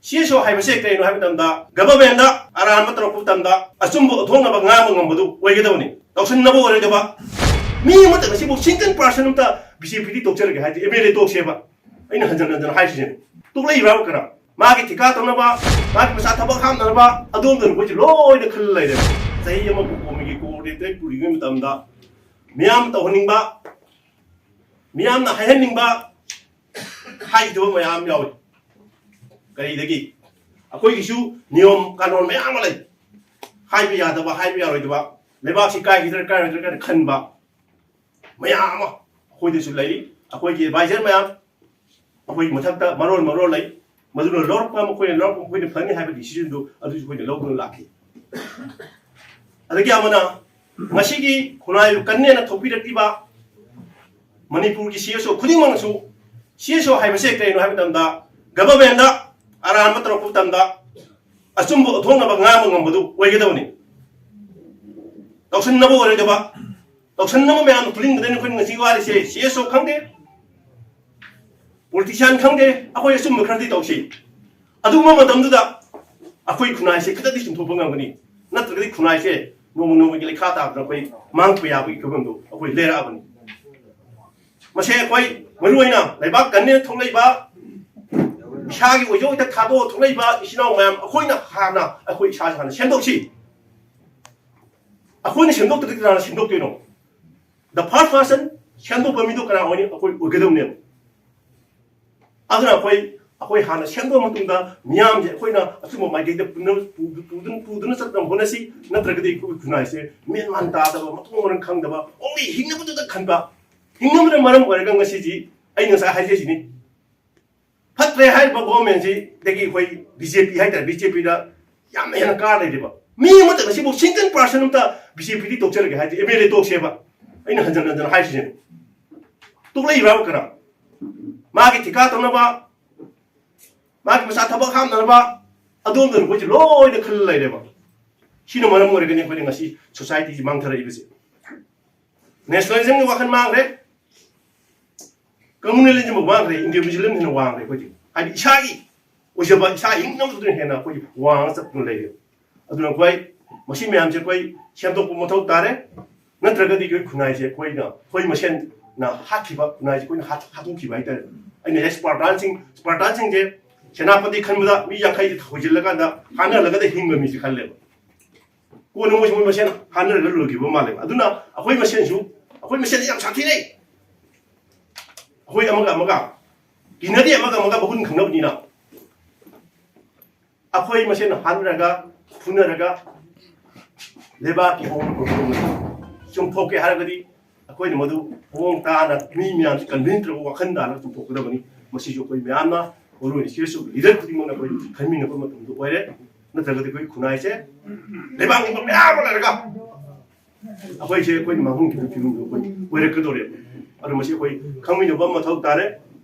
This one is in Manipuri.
CSO 하이버세 그래노 하이버담다 government다 아라한 것들을 뽑담다 아좀부 동나바 ngamu ngambadu 오이게다오니 떡선나보 오래돼봐 미모다 시부 신전 퍼센트다 BJP 독자르게 하지 MLA 독세봐 아이는 한잔 하시네 똑레이라고 그라 마게 티카 동나바 마게 마사 타박 함나바 아동들 뭐지 로이데 클라이데 자이 여마 고미기 고리데 뿌리금 담다 미암다 호닝바 미암나 하헨닝바 하이도 뭐야 야오 그리되기 아코이기슈 니엄 까논 매양 말레 하이비야다바 하이비야로이다바 레바시 까이기들 까이들 칸바 매양 뭐 아코이데슈 레이 아코이기 바이저 매양 아코이 모탁다 마롤 레이 마두로 로르파 모코이 로르파 모코이 플라니 하이비 디시전도 아두주 코이 로그를 라키 아데기 아마나 마시기 고나유 깐네나 토피를 띠바 머니푸르기 CSO 쿠딩망수 CSO 하이버세 그래노 하이버담다 government다 아라한 것들을 뽑담다 아좀부 동나바 ngamu ngambadu 오이게다오니 떡선나보 오래돼봐 떡선나보 매한 불링 되는 거는 지와리세 CSO 강대 politician 강대 아코이 좀 그런데 떡시 아두마마 담두다 아코이 쿠나이세 그다디 좀 도봉한 거니 나트르디 쿠나이세 노무노무 길이 카다 아코이 망부야부 그건도 아코이 레라보니 마세 아코이 머루이나 레박 간네 통레바 샤기 오죠 이따 가도 통레이바 시나오 매am 아코이나 하나 아코이 샤하나 셴독시 아코이는 셴독도 그러나 셴독도노 the first person 셴독 범위도 그러나 오니 아코이 오게dom네 아드나 아코이 하나 셴독만 뚱다 미암제 아코이나 아스모 마이게데 부드는 섰던 보내시 나트르게데 구나이세 맨만 다다바 마통모는 강다바 오미 힝나부도 간바 힝나부는 말은 뭐라는 것이지 아이는 사 하이제시니 팟레 하이버 고멘지 대기 거의 BJP 하이다 BJP다 야매나 까레리바 미모다 시부 신전 퍼센트다 BJP 독자르게 하지 MLA 독세바 아이는 한잔 하시네 똑레이라고 그라 마게 티카 동나바 마게 마사 타박 함나바 아동들 뭐지 로이데 클라이데바 시노 마나 모르겠네 거기 것이 소사이티 망터라 이거지 내셔널리즘이 와칸 망래 커뮤니즘은 왕래 인디비주얼은 왕래 거지 아니 이샤기 오셔봐 이샤 인nom들은 해나 거기 왕서 불래요 아두는 거의 머신 매암제 거의 시험도 못하고 따래 나트라가디 그 군아이제 거의나 거의 머신 나 하키바 군아이제 거의 하동키바 있다 아니 스파르탄싱 제 세나파티 칸보다 미 약하이 호질라간다 하늘라가다 힘금이지 칼레 고는 뭐지 머신 하늘을 걸러기고 말래 아두나 거의 머신수 거의 머신 양 사티네 거의 아마가 이나디 아마가 먹은 강나보니나 아코이 마신 하늘아가 분나라가 레바기 홍을 좀 포게 하라거디 아코이 모두 홍따나 미미한 시간 렌트로가 큰다나 좀 포거다 보니 뭐시죠 거의 매안나 오늘 실수 리더 부딩거나 거의 갈미는 것만 좀 오래 나 들어가도 거의 구나이세 레방이 뭐 매아고라가 아코이 제 거의 마음 기분 거의 오래 그도래 아르마시 거의 강민이 엄마 더욱 다래